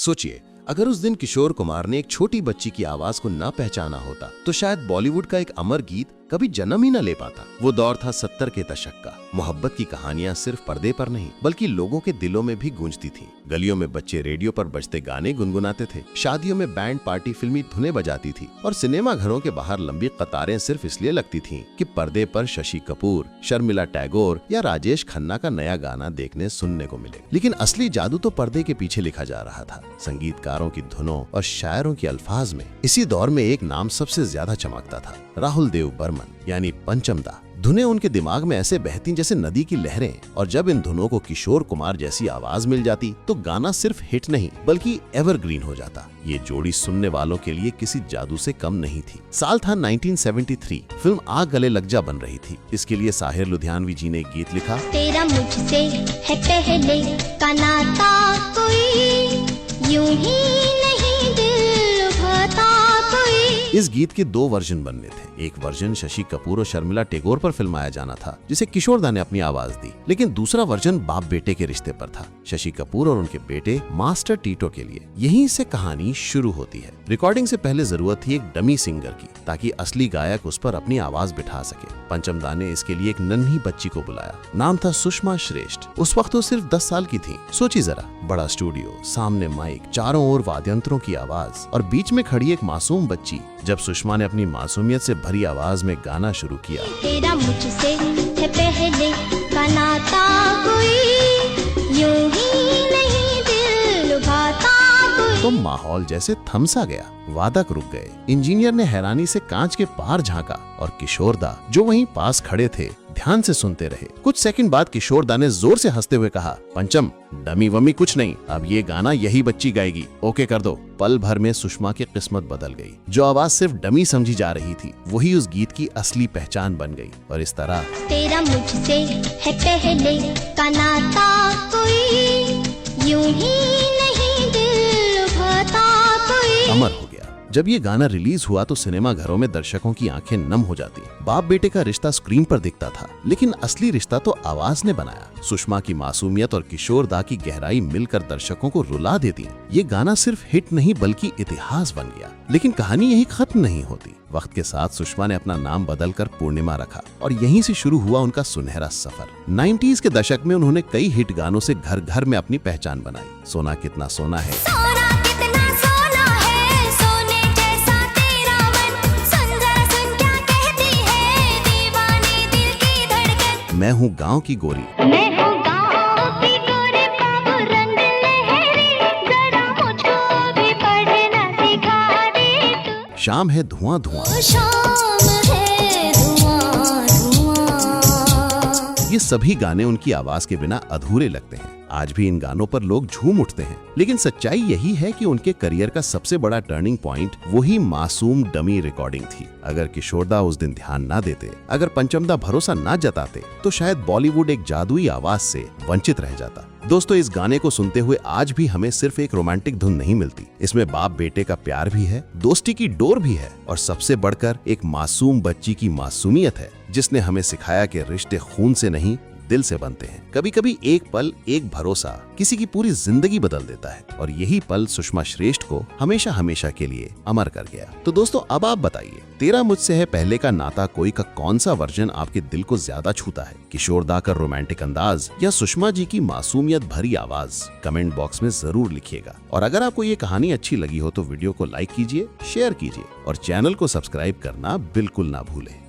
सोचिए, अगर उस दिन किशोर कुमार ने एक छोटी बच्ची की आवाज को न पहचाना होता तो शायद बॉलीवुड का एक अमर गीत कभी जन्म ही न ले पाता। वो दौर था 70 के दशक का। मोहब्बत की कहानियां सिर्फ पर्दे पर नहीं बल्कि लोगों के दिलों में भी गूंजती थीं। गलियों में बच्चे रेडियो पर बजते गाने गुनगुनाते थे, शादियों में बैंड पार्टी फिल्मी धुनें बजाती थी और सिनेमा घरों के बाहर लंबी कतारें सिर्फ इसलिए लगती थीं कि पर्दे पर शशि कपूर, शर्मिला टैगोर या राजेश खन्ना का नया गाना देखने सुनने को मिले। लेकिन असली जादू तो पर्दे के पीछे लिखा जा रहा था, संगीतकारों की धुनों और शायरों के अल्फाज में। इसी दौर में एक नाम सबसे ज्यादा चमकता था, राहुल देव बर्मन यानी पंचम दा। धुनें उनके दिमाग में ऐसे बहती जैसे नदी की लहरें, और जब इन धुनों को किशोर कुमार जैसी आवाज मिल जाती तो गाना सिर्फ हिट नहीं बल्कि एवरग्रीन हो जाता। ये जोड़ी सुनने वालों के लिए किसी जादू से कम नहीं थी। साल था 1973। फिल्म आ गले लग जा बन रही थी। इसके लिए साहिर लुधियानवी जी ने एक गीत लिखा। तेरा मुझसे है पहले का नाता, कोई यूं ही नहीं दिल लुभाता कोई। इस गीत के 2 वर्जन बनने थे। एक वर्जन शशि कपूर और शर्मिला टैगोर पर फिल्माया जाना था, जिसे किशोर दा ने अपनी आवाज दी, लेकिन दूसरा वर्जन बाप बेटे के रिश्ते पर था, शशि कपूर और उनके बेटे मास्टर टीटो के लिए। यहीं से कहानी शुरू होती है। रिकॉर्डिंग से पहले जरूरत थी एक डमी सिंगर की, ताकि असली गायक उस पर अपनी आवाज बिठा सके। पंचम दा ने इसके लिए एक नन्ही बच्ची को बुलाया। नाम था सुषमा श्रेष्ठ। उस वक्त वो सिर्फ 10 साल की थी। सोची जरा, बड़ा स्टूडियो, सामने माइक, चारों ओर वाद्यंत्रों की आवाज और बीच में खड़ी एक मासूम बच्ची। जब सुषमा ने अपनी मासूमियत से भरी आवाज में गाना शुरू किया, तेरा मुझसे है पहले का नाता, कोई यूं ही नहीं दिल लुभाता कोई। तो माहौल जैसे थमसा गया, वादक रुक गए। इंजीनियर ने हैरानी से कांच के पार झांका और किशोर दा, जो वहीं पास खड़े थे, ध्यान से सुनते रहे। कुछ सेकंड बाद किशोर दा ने जोर से हंसते हुए कहा, पंचम, डमी वमी कुछ नहीं, अब ये गाना यही बच्ची गाएगी, ओके कर दो। पल भर में सुषमा की किस्मत बदल गई। जो आवाज सिर्फ डमी समझी जा रही थी, वही उस गीत की असली पहचान बन गई। और इस तरह तेरा मुझसे है पहले का नाता, कोई यूं ही नहीं दिल लुभाता कोई। अमर हो गया। जब ये गाना रिलीज हुआ तो सिनेमा घरों में दर्शकों की आंखें नम हो जाती। बाप बेटे का रिश्ता स्क्रीन पर दिखता था, लेकिन असली रिश्ता तो आवाज ने बनाया। सुषमा की मासूमियत और किशोर दा की गहराई मिलकर दर्शकों को रुला देती। ये गाना सिर्फ हिट नहीं बल्कि इतिहास बन गया। लेकिन कहानी यही खत्म नहीं होती। वक्त के साथ सुषमा ने अपना नाम बदलकर पूर्णिमा रखा और यहीं से शुरू हुआ उनका सुनहरा सफर। 90s के दशक में उन्होंने कई हिट गानों से घर घर में अपनी पहचान बनाई। सोना कितना सोना है, मैं हूँ गांव की गोरी, मैं हूँ गाँव की गोरी, बाबू रंग लहरी, जरा मुझको भी पढ़ना सिखा दे तू। शाम है धुआं धुआं, शाम है धुआं धुआं। ये सभी गाने उनकी आवाज के बिना अधूरे लगते हैं। आज भी इन गानों पर लोग झूम उठते हैं, लेकिन सच्चाई यही है कि उनके करियर का सबसे बड़ा टर्निंग पॉइंट वही मासूम डमी रिकॉर्डिंग थी। अगर किशोर दा उस दिन ध्यान ना देते, अगर पंचम दा भरोसा ना जताते, तो शायद बॉलीवुड एक जादुई आवाज से वंचित रह जाता। दोस्तों, इस गाने को सुनते हुए आज भी हमें सिर्फ एक रोमांटिक धुन नहीं मिलती। इसमें बाप बेटे का प्यार भी है, दोस्ती की डोर भी है और सबसे बढ़कर एक मासूम बच्ची की मासूमियत है, जिसने हमें सिखाया कि रिश्ते खून से नहीं दिल से बनते हैं। कभी कभी एक पल, एक भरोसा किसी की पूरी जिंदगी बदल देता है, और यही पल सुषमा श्रेष्ठ को हमेशा हमेशा के लिए अमर कर गया। तो दोस्तों, अब आप बताइए, तेरा मुझसे है पहले का नाता कोई का कौन सा वर्जन आपके दिल को ज्यादा छूता है? किशोर दा का रोमांटिक अंदाज या सुषमा जी की मासूमियत भरी आवाज? कमेंट बॉक्स में जरूर लिखिएगा। और अगर आपको ये कहानी अच्छी लगी हो तो वीडियो को लाइक कीजिए, शेयर कीजिए और चैनल को सब्सक्राइब करना बिल्कुल ना भूलें।